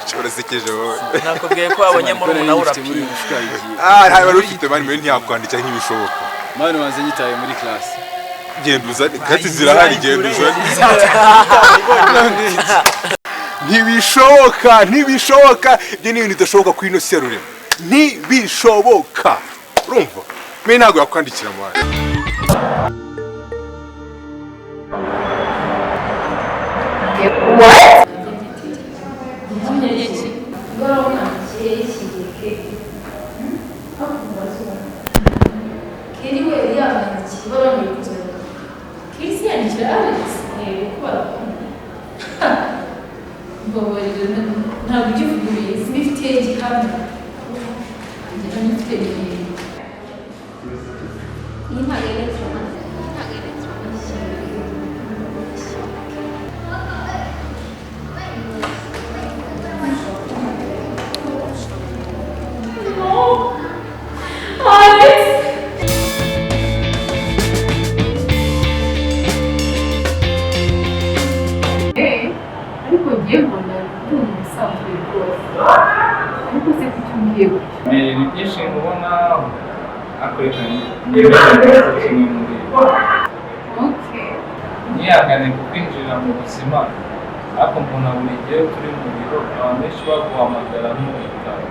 Ushobora sekeje wowe. nakubwiye ko wabonye muri umuntu urapima ntawe wari ufite mani mwe ntiyakwandikira nk'ibishoboka. Mani wanze nyitaye muri class. Genduza kati zirahari genduza. Ntibishoboka ibyo ni ibintu bidashoboka ku ino serure. Ntibishoboka urumva mwe ntabwo yakwandikira mwana. Niyagane kwinjira mu buzima ariko mbona buri gihe turi mu biro abantu benshi baguhamagara n'ibitabo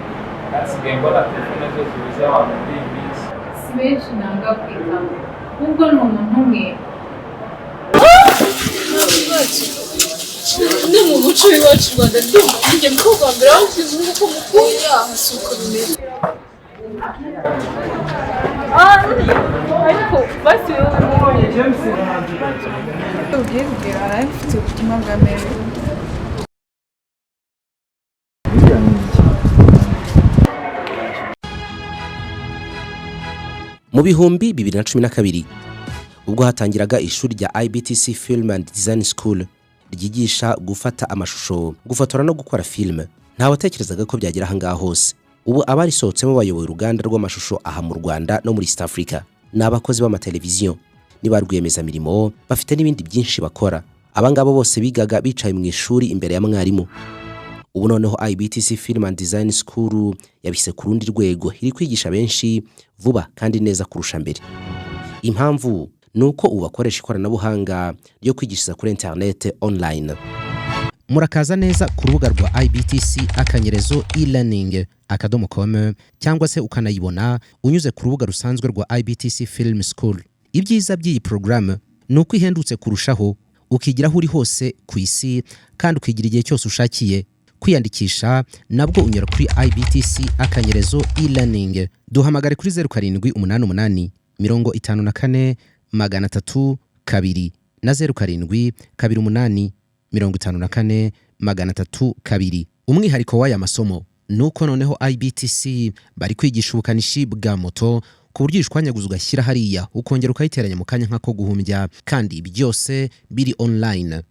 hasigaye mbona telefone zose zibuze abantu muri iyi minsi si benshi nanga kwita ubwo ni umuntu umwe ni mu muco w'iwacu u Rwanda ndumva njye mukobwa mbere aho kizungu ko mukunda hasuka bimeze ariko basi wowe James ubwibwira arafite ubutumwa bwa mbere mu bihumbi 2012 ubwo hatangiraga ishuri rya IBTC Film and Design School ryigisha gufata amashusho gufotora no gukora film nta watekerezaga ko byagira ahangaha hose. Ubu abarisohotsemo bayoboye uruganda rw'amashusho aha mu Rwanda no muri East Africa n'abakozi b'amateleviziyo niba rwiyemezamirimo bafite n'ibindi byinshi bakora. Abangabo bose bigaga bicaye mu ishuri imbere ya mwarimu. Ubu noneho IBTC Film and Design School yabise ku rundi rwego iri kwigisha benshi vuba kandi neza kurusha mbere. Impamvu nuko ubu bakoresha ikoranabuhanga ryo kwigishiriza kuri internet online. Murakaza neza ku rubuga rwa IBTC akanyerezo e-learning.com cyangwa se ukanayibona unyuze ku rubuga rusanzwe rwa IBTC Film School. Ibyiza by'iyi program nuko ihendutse kurushaho ukigiraho uri hose ku isi kandi ukigira igihe cyose ushakiye. Kwiyandikisha nabwo unyura kuri IBTC akanyerezo e-learning. Duhamagare kuri 0788 54 302 na 07 28 54 302. Umwihariko w'aya masomo nuko noneho IBTC bari kwigisha ubukanishi bwa moto ku buryo ishwanyaguza ugashyira hariya ukongera ukayiteranya mu kanya nk'ako guhumbya kandi byose biri online.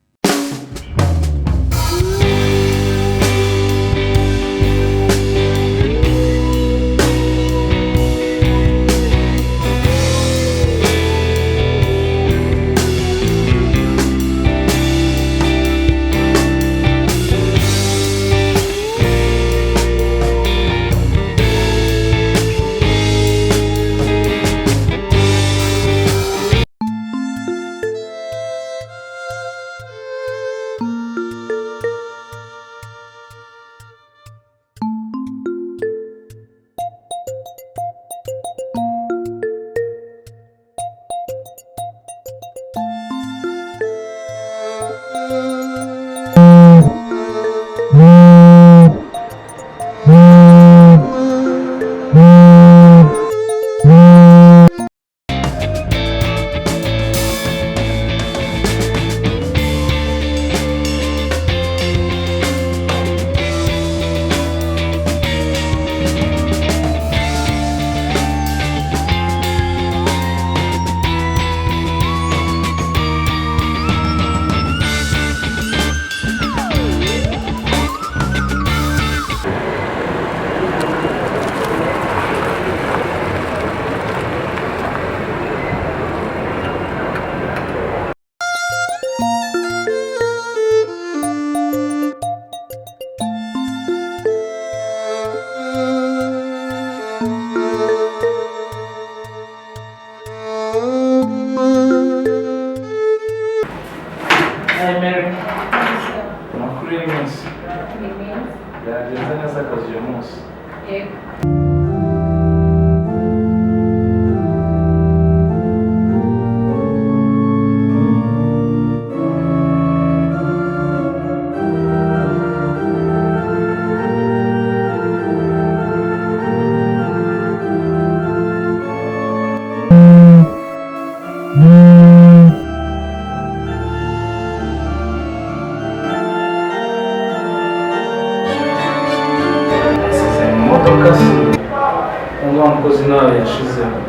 cyangwa umukozi nawe yashizemo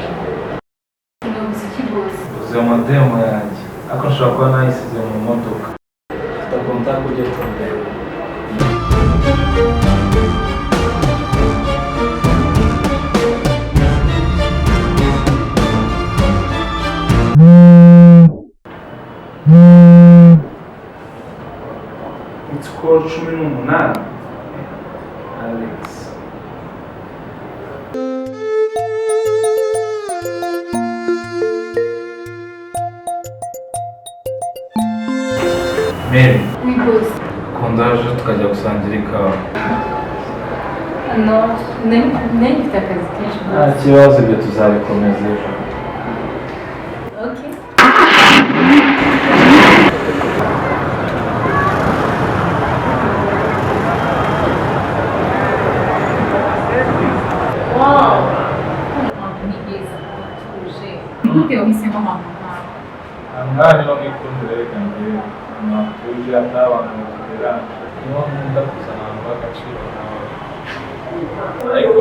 uzi amademo yanjye ariko nshobora kuba nayisize mu modoka utagomba kujya tumbera Skol 18 Alex Mary kondaje tukajya gusangira ikawa mfite akazi kenshi nta kibazo ibyo tuzabikomeza ejo gute wahisemo ahantu nk'aha Angani no mwikundire reka njyewe natuje atabantu tugeranje niho nkunda kuzana abantu b'agaciro nawe ariko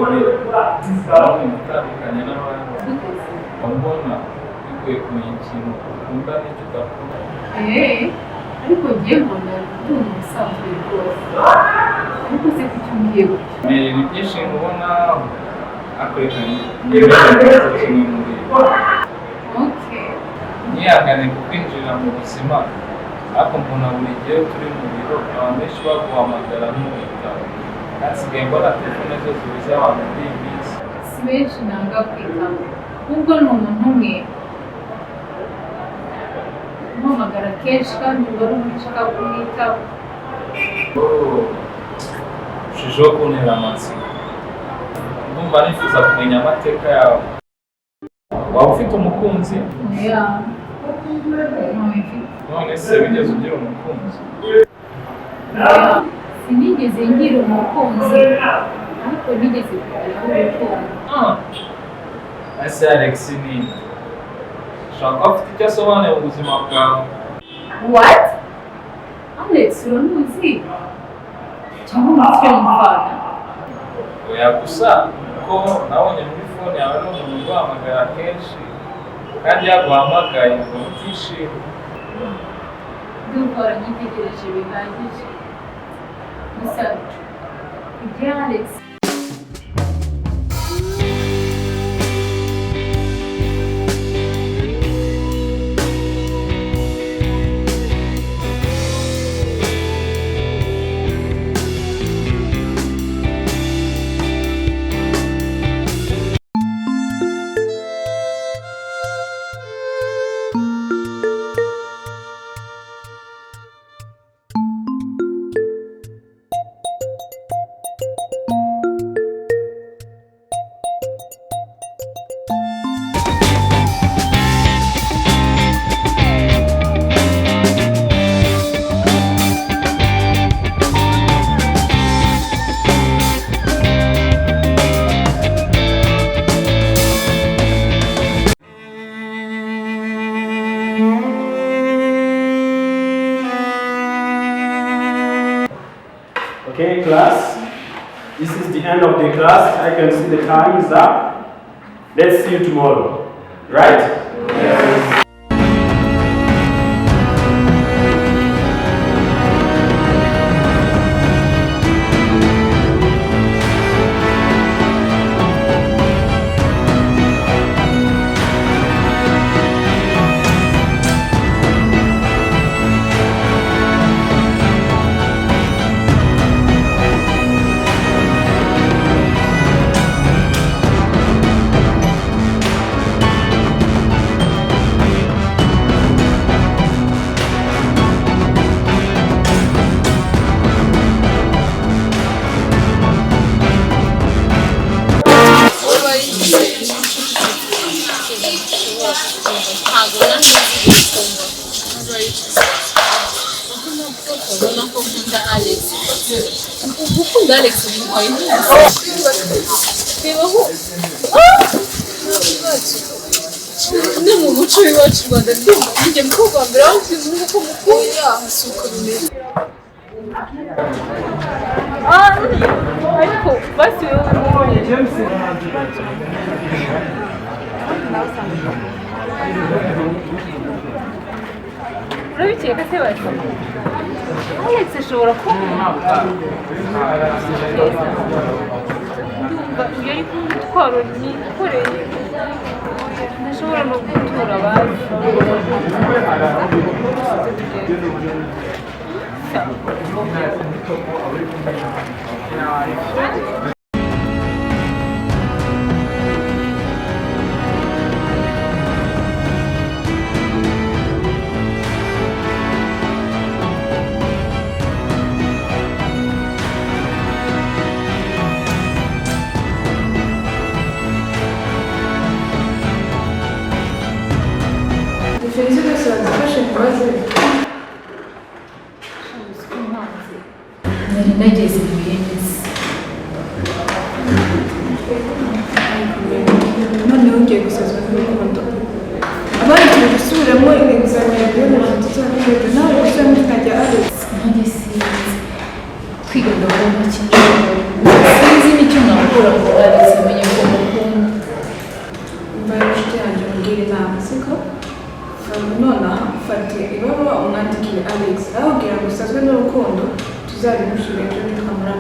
bamwe mutandukanye n'abandi mbona bikwiye kumenya ikintu ukunda n'icyo udakunda ariko ngiye mbona utuntu ubusanzwe rwose ariko se kuki umbwiye gutya ni byinshi ubona akoreka n'ibintu kimwe muri ntihangane kwinjira mu buzima ariko mbona buri gihe turi mu biro abantu benshi baguhamagara ibitabo hasigaye mbona telefone zose z'abantu muri iyi minsi si benshi nanga kwitaba ahubwo ni umuntu umwe umuhamagara kenshi kandi wari umucika kumwitaba ushijeho kuntera amatsiko ndumva nifuza kumenya amateka yawe waba ufite umukunzi none se wigeze ugira umukunzi sinigeze ngira umukunzi ariko nigeze kugeraho urukundo ese Alex ni ushobora kuba afite icyo asobanuye mu buzima bwawe what Alex uramuzi cyangwa umutwe w'umufana oya gusa ko nabonye muri fone yawe ari umuntu uguhamagara kenshi kandi yaguhamagaye ngo utishime ndumva waranyitegereje bihagije gusa ibya Alex Okay, class, this is the end of the class. I can see the time is up. Let's see you tomorrow, right? Yes. gukunda Alex bitwaye bibaho no mu muco w'iwacu u Rwanda ndumva njye mukobwa wa mbere wakize uko mukunda hasuka bimeze ariko basi wowe urabikeka se bati Alex ashobora kuba ndumva iyo ari kumutwaro nikoreye ntashobora no gutura abandi nari nageze mu biyemezi noneho ngiye gusazwa n'urukundo abandi turi gusubiramo ibizamini by'umuntu tuzabireba nawe gusubiramo tukajya Alex nanjye sinzi kwiga ndagomba sinzi n'icyo nakura ngo Alex amenye ko mukunda mva inshuti yanjye mubwira inama siko nonaha fate ibaruwa umwandikire Alex ahubwira ngo usazwe n'urukundo tuzabimushire ibyo twamara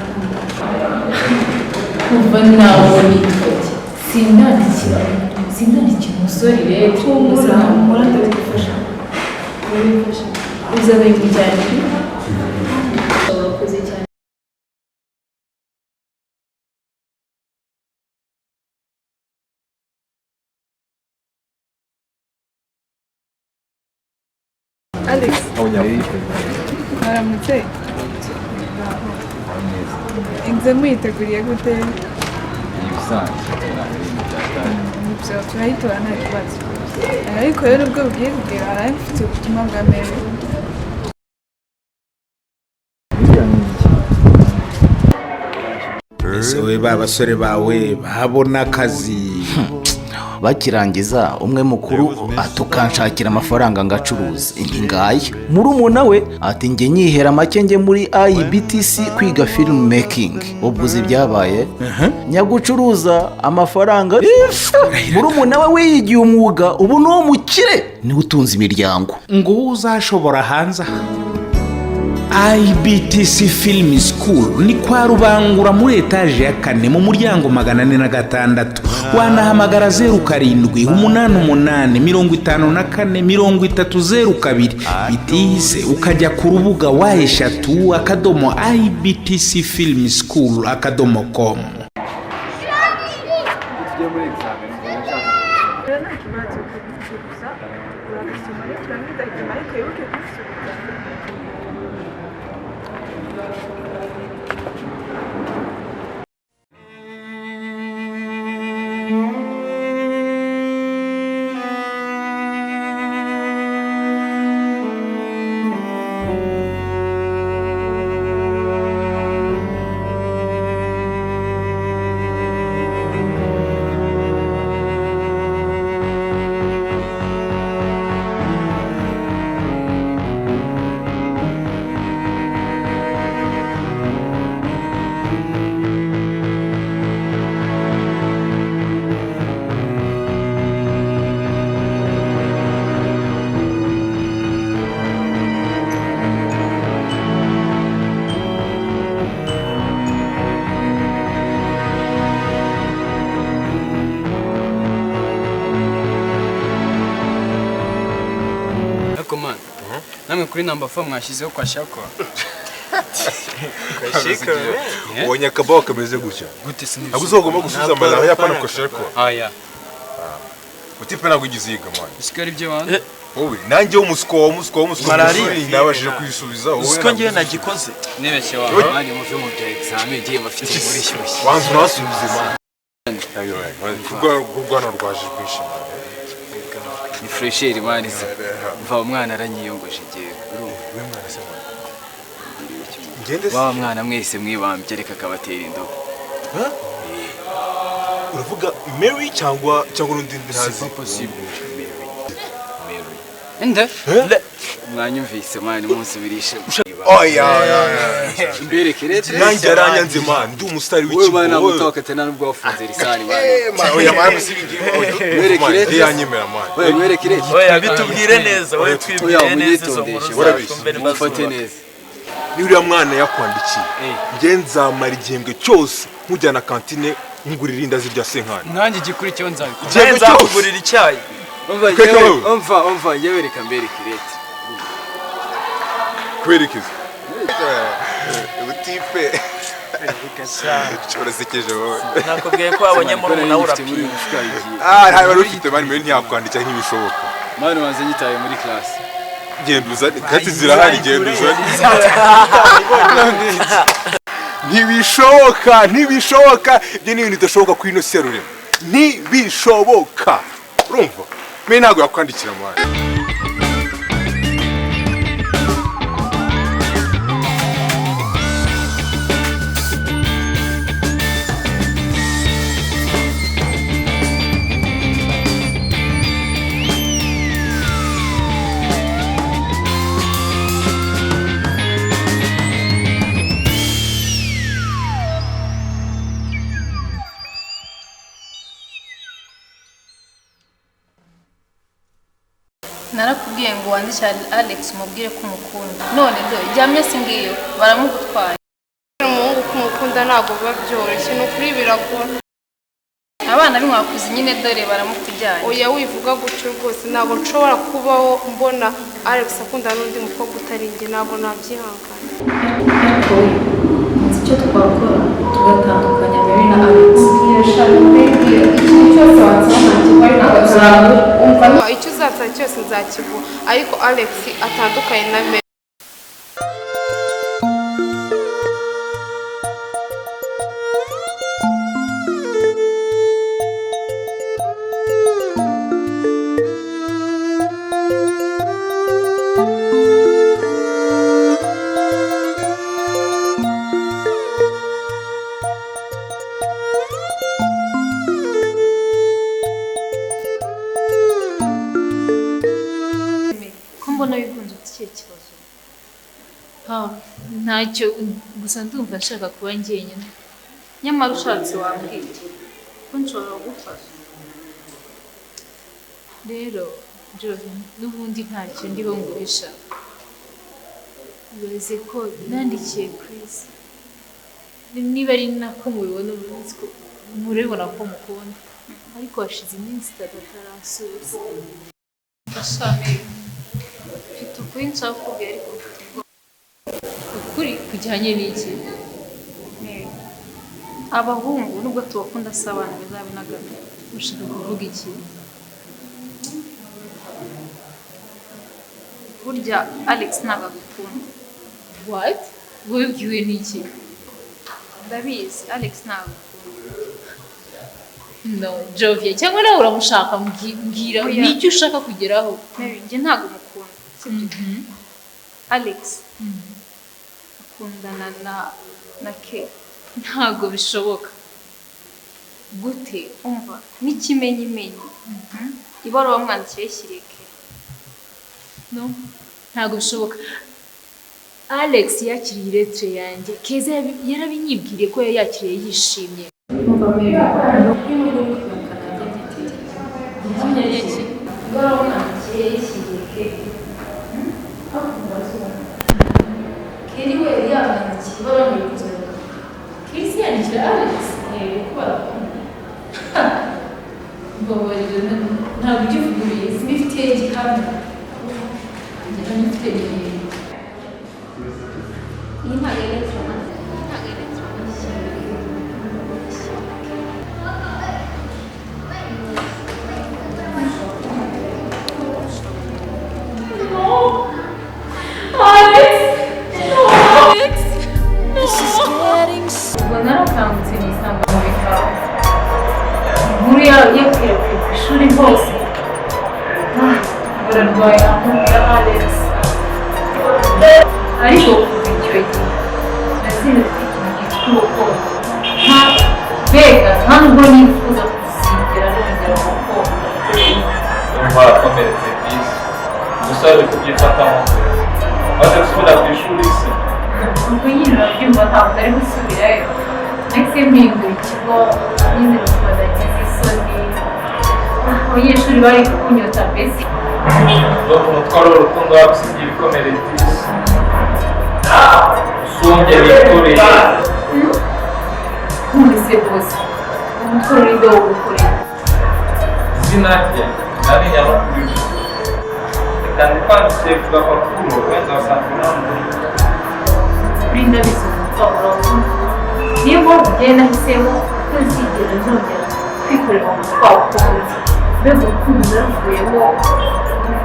kumva nawe nitwaje sindandikira umusore rero mura ndabigufasha uzaba ibijyanye urakoze cyane Alex aramutse examen yiteguriye gute ibyo turayitora nta kibazo ariko rero ubwo bugiye kugera arabifite ubutumwa bwa mbere ese we ba basore bawe babona akazi bakirangiza umwe mukuru atukanshakira amafaranga ngacuruza ngaya murumuna we ati nge nyihera make nge muri IBTC kwiga filmmaking ubwo byabaye nyagucuruza amafaranga murumuna we wiyigiye umwuga ubu no mukire ni utunze imiryango ngo uzashobora hanze IBTC Film School ni kwa Rubangura muri etaje ya 4 mu muryango 406 wanahamagara 0788545302 bitize ukajya ku rubuga wa eshatu akadomo ibtcfilmschool.com. namwe kuri number 4 mwashizeho kwa shako ubonye akabaho kameze gutya gute sinzi aguzogomba gusubiza amazina yapana kwa shako aya utipe ntabwo igiziga mwana usikari byo wana wowe nanjye umusiko marari nabashije kwisubiza wowe usiko ngiye nagikoze nebeshye wawe bari mu film bya examen giye bafite muri shyushye wanzu nasubize mwana ayo kugwana rwaje kwishima ni fresher mani va umwana aranyiyongoje giye wa mwana mwese mwibambye reka kabatera indobo uravuga Mary cyangwa urundi ntazi possible Mary ende mwanyumvise mani munsi birishe oya mbereke leta nanjye aranyanze man ndi umusitari wowe w'ikigo bana mutoka tena nubwo wafunze risani bana oya man musiringi mwereke leta yanyemera man wowe mwereke leta oya bitubwire neza wowe twibwire neza izo nkuru mufate neza ni uriya mwana yakwandikiye nge nzamara igihembwe cyose nkujyana kantine ngurira indazi rya senkani nanjye igikurikiyeho nzabikora igihembwe nzakugurira icyayi umva njyewe reka mbereke leta kwerekeza ubutipe urasekeje wowe nakubwiye ko wabonye murumuna urapimye ntawe wari ufite mani mbere ntiyakwandikira nk'ibishoboka mani wanze nyitaye muri classe genda uzane kati zirahari genda uzane ntibishoboka ibyo ni ibintu bidashoboka kuri ino si ya rurema ntibishoboka urumva mbe ntabwo yakwandikira mwana narakubwiye ngo wandikire Alex umubwire ko umukunda none do ijyamye singiyo baramugutwaye umuhungu kumukunda ntabwo biba byoroshye ni ukuri biragora abana b'inkwakuzi nyine dore baramukujyanye oya wivuga gutyo rwose ntabwo nshobora kubaho mbona Alex akunda n'undi mukobwa utari njye ntabwo nabyihangana ariko nzi icyo twakora tugatandukanya Mary na Alex yashaka kubwira ikintu cyose wansaba umva icyo uzatsa cyose nzakiguha ariko Alex atandukanye na Mary ntacyo gusa ndumva nshaka kuba njyenyine nyamara ushatse wambwira ko nshobora gufasha rero n'ubundi ntacyo ndiho ngurisha bibaze ko nandikiye Chris niba ari nako mubibona umunsi ko murabibona ko mukunda ariko hashize iminsi itatu atarasubiza ashame mfite ukuri nshaka kubwira ariko kuri kujyanye n'iki abahungu nubwo tubakunda si abana bazabinaga ushaka kuvuga iki burya Alex ntabwo agukunda what wibwiwe n'iki ndabizi Alex ntabwo no Jovie cyangwa nawe uramushaka mbwira n'icyo ushaka kugeraho njye ntabwo mukunda sibyo Alex akundana na Ke ntabwo bishoboka gute umva n'ikimenyimenyi ibaruwa mwandikiye shyireke no ntabwo bishoboka Alex yakiriye letre yanjye Keza yarabinyibwiriye ko yakiriye yishimye umva Mary no kwimuri nakanaga gitete ibaruwa mwandikiye shyireke Keri we yanditse ibaruwa mu kuzana Chris yandikira Alex kubara mbabarira ntabwo ugivuguruye simifitiye igihamya njye nifite iyi ntabwo electron narakangutse nisanga mu bitabo inkuru yakwirakwiye ku ishuri hose bararwaye amubwira Alex ariko kuva icyo gihe nasinze ikintu cyitwa urukundo mbega nta nubwo nifuza kuzigera nongera gukunda urumva arakomeretse byinshi gusa ari kubyifatamo maze gusubira ku ishuri se ubwo nyine urabyumva ntabwo ari gusubirayo nahise mpindura ikigo nyine numva ndagize isoni abanyeshuri bari kunyota mbese umutwaro w'urukundo wagusigiye ibikomere byinshi usumbye bikoreye nkumvise rwose umutwaro urinde wo gukorera izina rye nari nyamakuru reka ndikwandikire ku gapapuro wenda wasanga unambuye kuri ndabizi umutwaro urabona niyo mpamvu ugenda nahisemo utazigera nzongera kwikorera umutwaro ukundi mbega urukundo naruvuyemo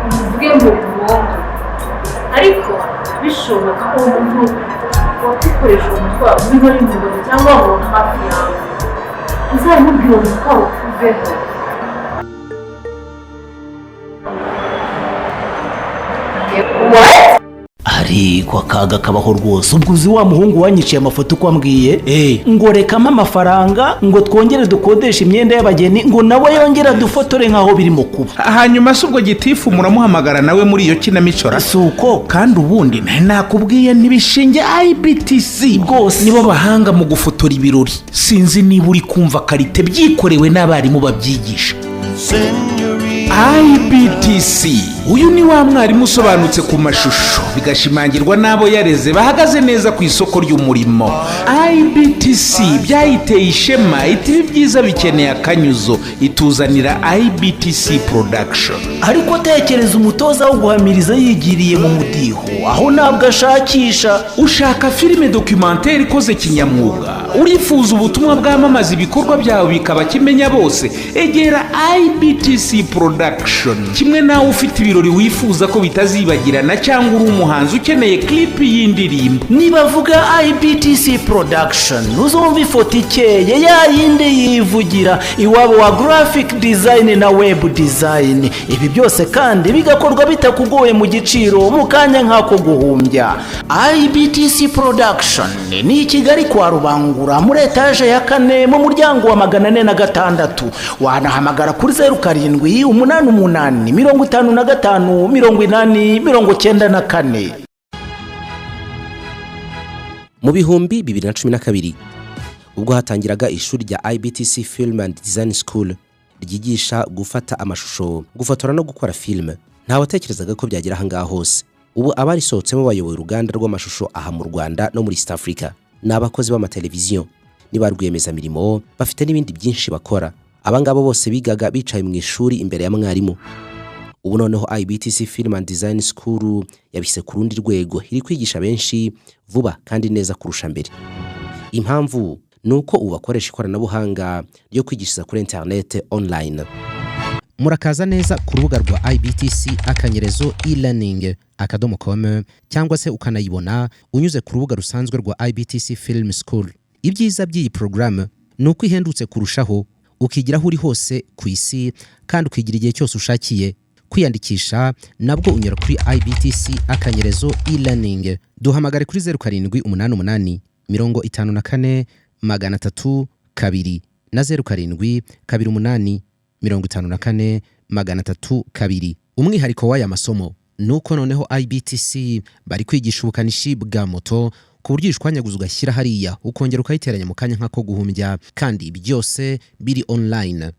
uvuge ngo burundu ariko bishoboka ko umuntu wakwikoresha uwo mutwaro niba ari mu ngabo cyangwa wabona hafi yawe uzamubwira uwo mutwaro ukuveho ariko akaga kabaho rwose. ubwo uzi wa muhungu wanyiciye amafoto uko ambwiye ngo rekamo amafaranga ngo twongere dukodeshe imyenda y'abageni ngo nawe yongere dufotore nk'aho birimo kuba. hanyuma se ubwo gitifu muramuhamagara nawe muri iyo kinamicora si uko kandi ubundi nakubwiye ntibishinge IBTC rwose nibo bahanga mu gufotora ibirori. sinzi niba uri kumva karite byikorewe n'abarimu babyigisha. IBTC uyu ni wa mwarimu usobanutse ku mashusho bigashimangirwa n'abo yareze bahagaze neza ku isoko ry'umurimo. IBTC byayiteye ishema iti byiza bikeneye akanyuzo ituzanira IBTC production. ariko tekereza umutoza wo guhamiriza yigiriye mu mudiho aho ntabwo ashakisha. ushaka filime documentaire ikoze kinyamwuga urifuza ubutumwa bwamamaza ibikorwa byawe bikaba kimenya bose egera IBTC production. kimwe nawe ufite ibirori wifuza ko bitazibagirana cyangwa uri umuhanzi ukeneye clip y'indirimbo nibavuga IBTC production uzumva ifoto ikeye ya yindi yivugira iwabo wa graphic design na web design. ibi byose kandi bigakorwa bitakugoye mu giciro mu kanya nk'ako guhumbya. IBTC production ni i Kigali kwa Rubangura muri etaje ya 4 mu muryango wa 406. wanahamagara kuri 0788558094. mu bihumbi 2012 ubwo hatangiraga ishuri rya IBTC Film and Design School ryigisha gufata amashusho, gufotora no gukora film, nta watekerezaga ko byagera ahangaha hose. ubu abarisohotsemo bayoboye uruganda rw'amashusho aha mu Rwanda no muri East Africa. ni abakozi b'amateleviziyo, ni ba rwiyemezamirimo, bafite n'ibindi byinshi bakora. abangabo bose bigaga bicaye mu ishuri imbere ya mwarimu. ubu noneho IBTC Film and Design School yabise ku rundi rwego, iri kwigisha benshi vuba kandi neza kurusha mbere. impamvu nuko ubu bakoresha ikoranabuhanga ryo kwigishiriza kuri internet online. murakaza neza ku rubuga rwa IBTC akanyerezo e-learning.com cyangwa se ukanayibona unyuze ku rubuga rusanzwe rwa IBTC Film School. ibyiza by'iyi program nuko ihendutse kurushaho, ukigiraho uri hose ku isi kandi ukigira igihe cyose ushakiye. kwiyandikisha nabwo unyura kuri IBTC akanyerezo e-learning. duhamagare kuri 0788 54 302 na 07 28 54 302. umwihariko w'aya masomo nuko noneho IBTC bari kwigisha ubukanishi bwa moto ku buryo ishwanyaguza ugashyira hariya ukongera ukayiteranya mu kanya nk'ako guhumbya, kandi byose biri online.